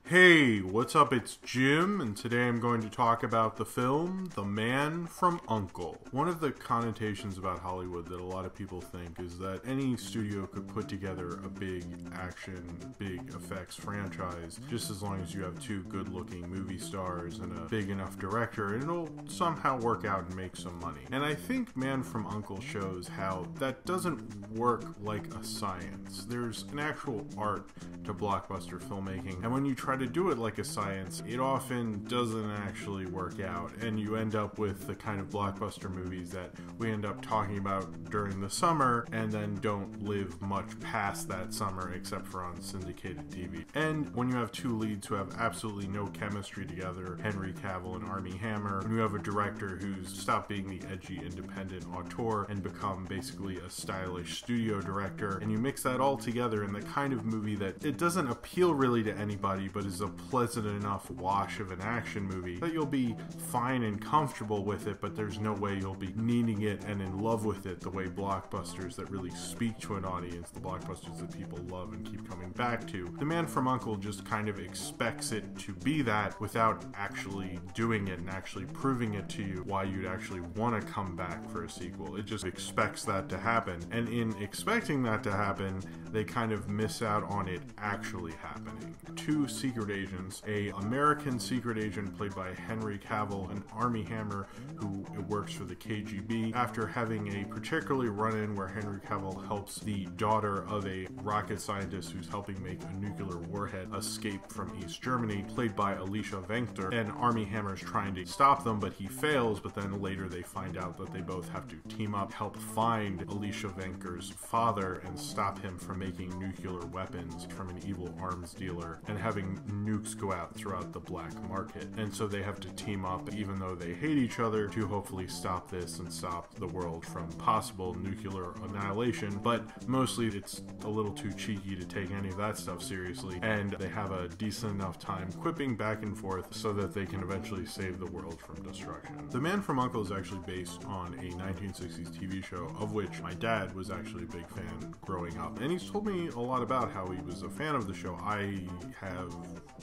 Hey, what's up? It's Jim, and today I'm going to talk about the film The Man from U.N.C.L.E. One of the connotations about Hollywood that a lot of people think is that any studio could put together a big action, big effects franchise just as long as you have two good-looking movie stars and a big enough director, and it'll somehow work out and make some money. And I think Man from U.N.C.L.E. shows how that doesn't work like a science. There's an actual art to blockbuster filmmaking, and when you try to do it like a science, it often doesn't actually work out, and you end up with the kind of blockbuster movies that we end up talking about during the summer and then don't live much past that summer except for on syndicated TV. And when you have two leads who have absolutely no chemistry together, Henry Cavill and Armie Hammer, and you have a director who's stopped being the edgy independent auteur and become basically a stylish studio director, and you mix that all together in the kind of movie that it doesn't appeal really to anybody but is a pleasant enough wash of an action movie that you'll be fine and comfortable with it, but there's no way you'll be needing it and in love with it the way blockbusters that really speak to an audience, the blockbusters that people love and keep coming back to. The Man from U.N.C.L.E. just kind of expects it to be that without actually doing it and actually proving it to you why you'd actually want to come back for a sequel. It just expects that to happen, and in expecting that to happen, they kind of miss out on it actually happening. Two secret agents, a American secret agent played by Henry Cavill and Armie Hammer, who works for the KGB, after having a particularly run-in where Henry Cavill helps the daughter of a rocket scientist who's helping make a nuclear warhead escape from East Germany, played by Alicia Vikander, and Armie Hammer's trying to stop them, but he fails, but then later they find out that they both have to team up, help find Alicia Vikander's father and stop him from making nuclear weapons from an evil arms dealer and having nukes go out throughout the black market. And so they have to team up, even though they hate each other, to hopefully stop this and stop the world from possible nuclear annihilation. But mostly it's a little too cheeky to take any of that stuff seriously, and they have a decent enough time quipping back and forth so that they can eventually save the world from destruction. The Man from U.N.C.L.E. is actually based on a 1960s TV show of which my dad was actually a big fan growing up, and he's told me a lot about how he was a fan of the show. I have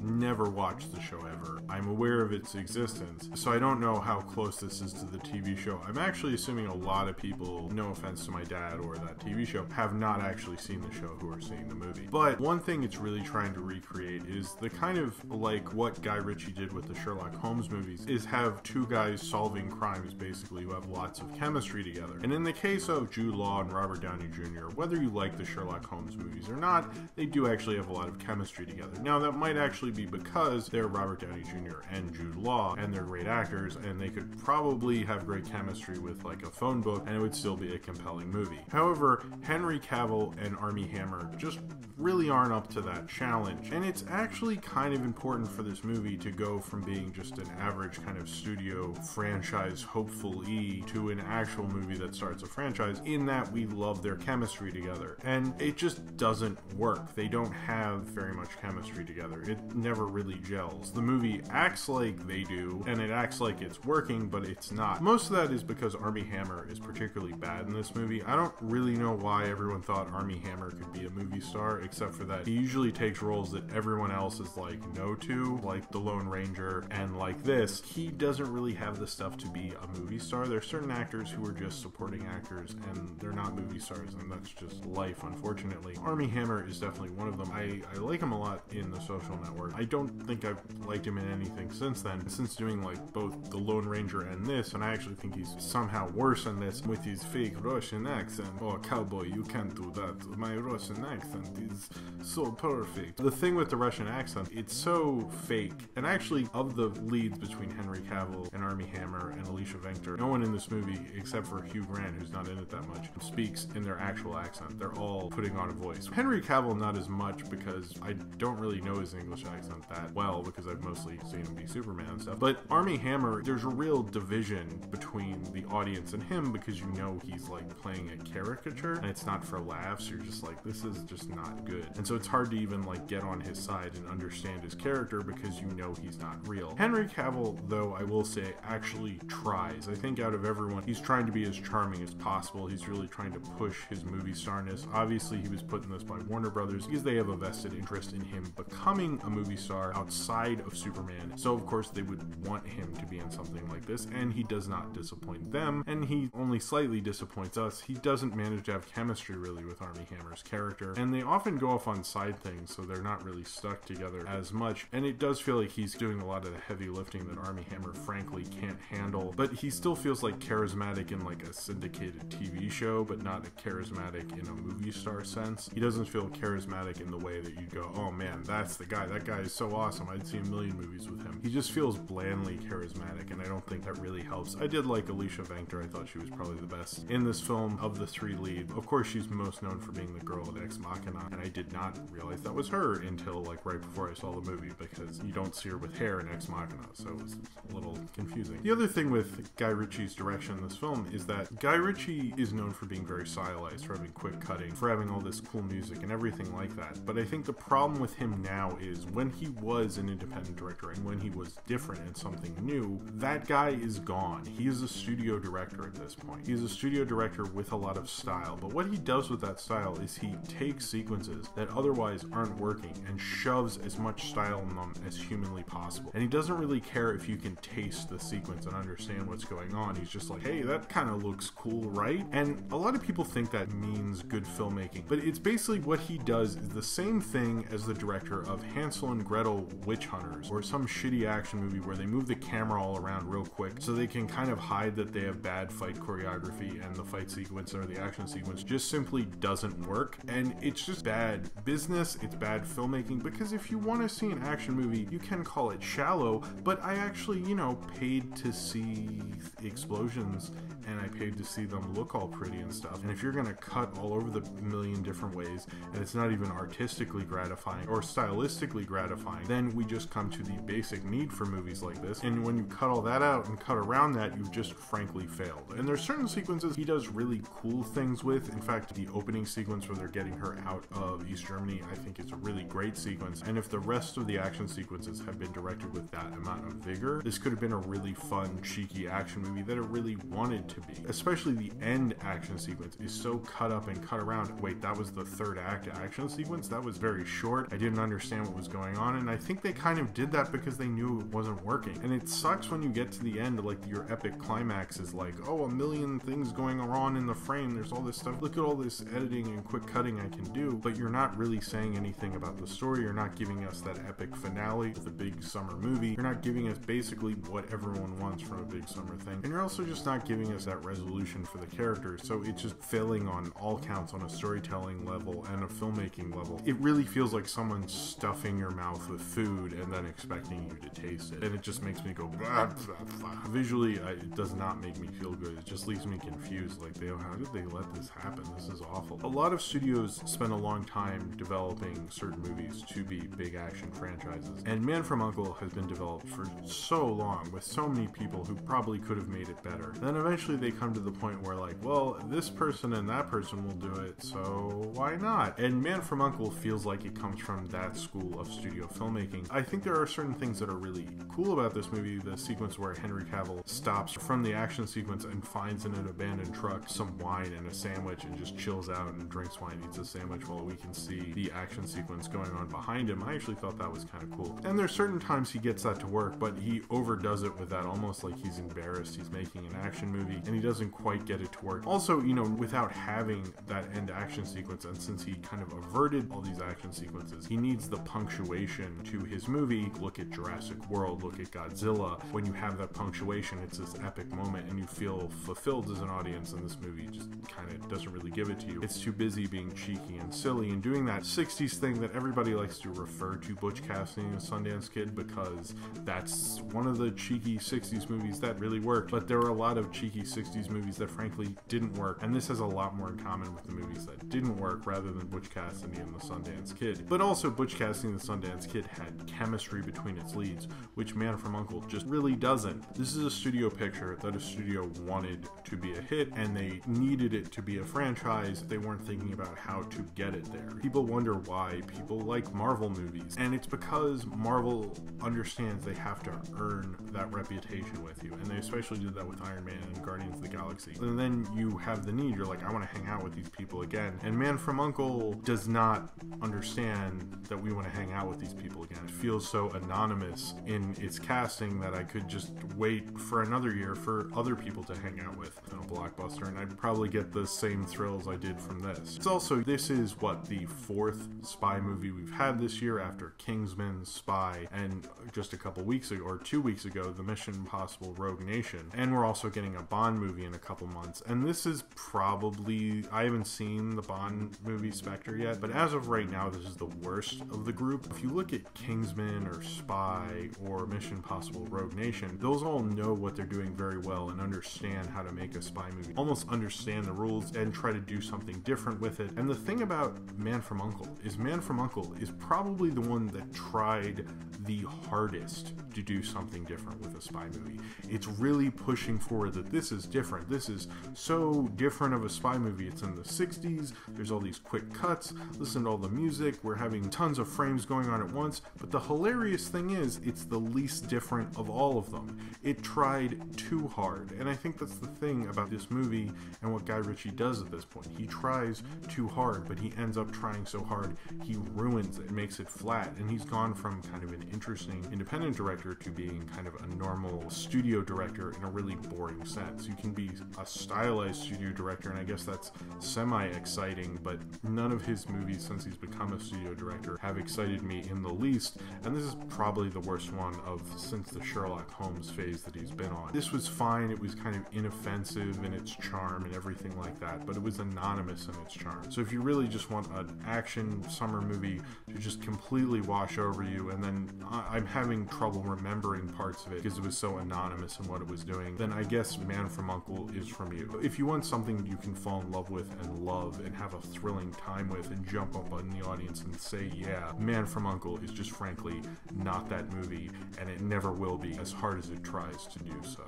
never watched the show ever. I'm aware of its existence, so I don't know how close this is to the TV show. I'm actually assuming a lot of people, no offense to my dad or that TV show, have not actually seen the show who are seeing the movie. But one thing it's really trying to recreate is the kind of like what Guy Ritchie did with the Sherlock Holmes movies, is have two guys solving crimes basically who have lots of chemistry together. And in the case of Jude Law and Robert Downey Jr., whether you like the Sherlock Holmes movies or not, they do actually have a lot of chemistry together. Now that might actually be because they're Robert Downey Jr. and Jude Law, and they're great actors, and they could probably have great chemistry with like a phone book, and it would still be a compelling movie. However, Henry Cavill and Armie Hammer just really aren't up to that challenge, and it's actually kind of important for this movie to go from being just an average kind of studio franchise hopefully to an actual movie that starts a franchise, in that we love their chemistry together, and it just doesn't work. They don't have very much chemistry together. It never really gels. The movie acts like they do, and it acts like it's working, but it's not. Most of that is because Armie Hammer is particularly bad in this movie. I don't really know why everyone thought Armie Hammer could be a movie star, except for that he usually takes roles that everyone else is like no to, like the Lone Ranger, and like this. He doesn't really have the stuff to be a movie star. There are certain actors who are just supporting actors, and they're not movie stars, and that's just life, unfortunately. Armie Hammer is definitely one of them. I like him a lot in The Social Network. I don't think I've liked him in anything since then, since doing like both The Lone Ranger and this, and I actually think he's somehow worse in this with his fake Russian accent. Oh, cowboy, you can't do that. My Russian accent is so perfect. The thing with the Russian accent, it's so fake, and actually of the leads between Henry Cavill and Armie Hammer and Alicia Vikander, no one in this movie, except for Hugh Grant, who's not in it that much, speaks in their actual accent. They're all putting on a voice. Henry Cavill not as much, because I don't really know his English accent that well, because I've mostly seen him be Superman and stuff. But Armie Hammer, there's a real division between the audience and him, because you know he's like playing a caricature, and it's not for laughs. You're just like, this is just not good. And so it's hard to even like get on his side and understand his character, because you know he's not real. Henry Cavill, though, I will say, actually tries. I think out of everyone, he's trying to be as charming as possible. He's really trying to push his movie starness. Obviously, he was put in this by Warner Brothers because they have a vested interest in him becoming a movie star outside of Superman, so of course they would want him to be in something like this, and he does not disappoint them, and he only slightly disappoints us. He doesn't manage to have chemistry really with Armie Hammer's character, and they often go off on side things, so they're not really stuck together as much, and it does feel like he's doing a lot of the heavy lifting that Armie Hammer frankly can't handle, but he still feels like charismatic in like a syndicated TV show, but not charismatic in a movie star sense. He doesn't feel charismatic in the way that you'd go, oh man, that's the guy, that guy is so awesome, I'd see a million movies with him. He just feels blandly charismatic, and I don't think that really helps. I did like Alicia Vikander. I thought she was probably the best in this film of the three lead. Of course, she's most known for being the girl in Ex Machina, and I did not realize that was her until like right before I saw the movie, because you don't see her with hair in Ex Machina, so it was a little confusing. The other thing with Guy Ritchie's direction in this film is that Guy Ritchie is known for being very stylized, for having quick cutting, for having all this cool music and everything like that, but I think the problem with him now is when he was an independent director and when he was different and something new, that guy is gone. He is a studio director at this point. He's a studio director with a lot of style, but what he does with that style is he takes sequences that otherwise aren't working and shoves as much style in them as humanly possible. And he doesn't really care if you can taste the sequence and understand what's going on. He's just like, hey, that kind of looks cool, right? And a lot of people think that means good filmmaking, but it's basically what he does is the same thing as the director of Hansel and Gretel Witch Hunters, or some shitty action movie where they move the camera all around real quick so they can kind of hide that they have bad fight choreography, and the fight sequence or the action sequence just simply doesn't work, and it's just bad business, it's bad filmmaking, because if you want to see an action movie, you can call it shallow, but I actually, you know, paid to see explosions, and I paid to see them look all pretty and stuff, and if you're gonna cut all over the million different ways, and it's not even artistically gratifying or stylistically gratifying, then we just come to the basic need for movies like this, and when you cut all that out and cut around that, you've just frankly failed. And there's certain sequences he does really cool things with. In fact, the opening sequence where they're getting her out of East Germany, I think it's a really great sequence, and if the rest of the action sequences had been directed with that amount of vigor, this could have been a really fun, cheeky action movie that it really wanted to be. Especially the end action sequence is so cut up and cut around. Wait, that was the third act action sequence? That was very short. I didn't understand what was going on, and I think they kind of did that because they knew it wasn't working. And it sucks when you get to the end, like your epic climax is like, oh, a million things going on in the frame, there's all this stuff, look at all this editing and quick cutting I can do, but you're not really saying anything about the story, you're not giving us that epic finale of the big summer movie, you're not giving us basically what everyone wants from a big summer thing, and you're also just not giving us that resolution for the characters, so it's just failing on all counts on a storytelling level and a filmmaking level. It really feels like someone's stuffing your mouth with food and then expecting you to taste it, and it just makes me go blah, blah, blah. Visually, it does not make me feel good. It just leaves me confused, like, how did they let this happen? This is awful. A lot of studios spend a long time developing certain movies to be big action franchises, and Man from U.N.C.L.E. has been developed for so long with so many people who probably could have made it better. Then eventually they come to the point where, like, well, this person and that person will do it, so why not? And Man from U.N.C.L.E. feels like it comes from that school of studio filmmaking. I think there are certain things that are really cool about this movie. The sequence where Henry Cavill stops from the action sequence and finds in an abandoned truck some wine and a sandwich and just chills out and drinks wine, eats a sandwich while we can see the action sequence going on behind him. I actually thought that was kind of cool. And there's certain times he gets that to work, but he overdoes it with that, almost like he's embarrassed he's making an action movie and he doesn't quite get it to work. Also, you know, without having that end action sequence, and since he kind of averted all these action sequences, he needs the punctuation to his movie. Look at Jurassic World, look at Godzilla. When you have that punctuation, it's this epic moment and you feel fulfilled as an audience, and this movie just kind of doesn't really give it to you. It's too busy being cheeky and silly and doing that 60s thing that everybody likes to refer to Butch Cassidy and the Sundance Kid, because that's one of the cheeky 60s movies that really worked, but there are a lot of cheeky 60s movies that frankly didn't work, and this has a lot more in common with the movies that didn't work rather than Butch Cassidy and the Sundance Kid. But also Butch Cassidy and the Sundance Kid had chemistry between its leads, which Man from U.N.C.L.E. just really doesn't. This is a studio picture that a studio wanted to be a hit, and they needed it to be a franchise. They weren't thinking about how to get it there. People wonder why people like Marvel movies, and it's because Marvel understands they have to earn that reputation with you, and they especially did that with Iron Man and Guardians of the Galaxy. And then you have the need, you're like, I want to hang out with these people again, and Man from U.N.C.L.E. does not understand that we want to hang out out with these people again. It feels so anonymous in its casting that I could just wait for another year for other people to hang out with in a blockbuster, and I'd probably get the same thrills I did from this. It's also, this is what, the 4th spy movie we've had this year after Kingsman, Spy, and just a couple weeks ago, or 2 weeks ago, the Mission Impossible Rogue Nation. And we're also getting a Bond movie in a couple months, and this is probably, I haven't seen the Bond movie Spectre yet, but as of right now, this is the worst of the group. If you look at Kingsman or Spy or Mission Impossible Rogue Nation, those all know what they're doing very well and understand how to make a spy movie, almost understand the rules and try to do something different with it. And the thing about Man from U.N.C.L.E. is probably the one that tried the hardest to do something different with a spy movie. It's really pushing forward that this is different. This is so different of a spy movie. It's in the 60s, there's all these quick cuts, listen to all the music, we're having tons of frames going on at once, but the hilarious thing is, it's the least different of all of them. It tried too hard, and I think that's the thing about this movie and what Guy Ritchie does at this point. He tries too hard, but he ends up trying so hard, he ruins it, makes it flat, and he's gone from kind of an interesting independent director to being kind of a normal studio director in a really boring sense. You can be a stylized studio director, and I guess that's semi-exciting, but none of his movies since he's become a studio director have excited me in the least, and this is probably the worst one of since the Sherlock Holmes phase that he's been on. This was fine, it was kind of inoffensive in its charm and everything like that, but it was anonymous in its charm. So if you really just want an action summer movie to just completely wash over you, and then I'm having trouble remembering parts of it because it was so anonymous in what it was doing, then I guess Man from U.N.C.L.E. is from you. If you want something you can fall in love with and love and have a thrilling time with and jump up in the audience and say, yeah, Man from U.N.C.L.E. is just frankly not that movie, and it never will be as hard as it tries to do so.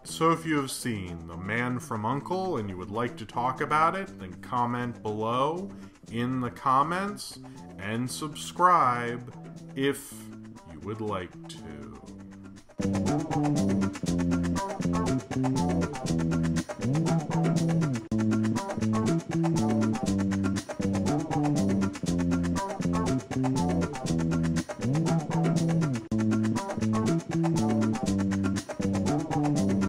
So if you have seen The Man from U.N.C.L.E. and you would like to talk about it, then comment below in the comments and subscribe if you would like to.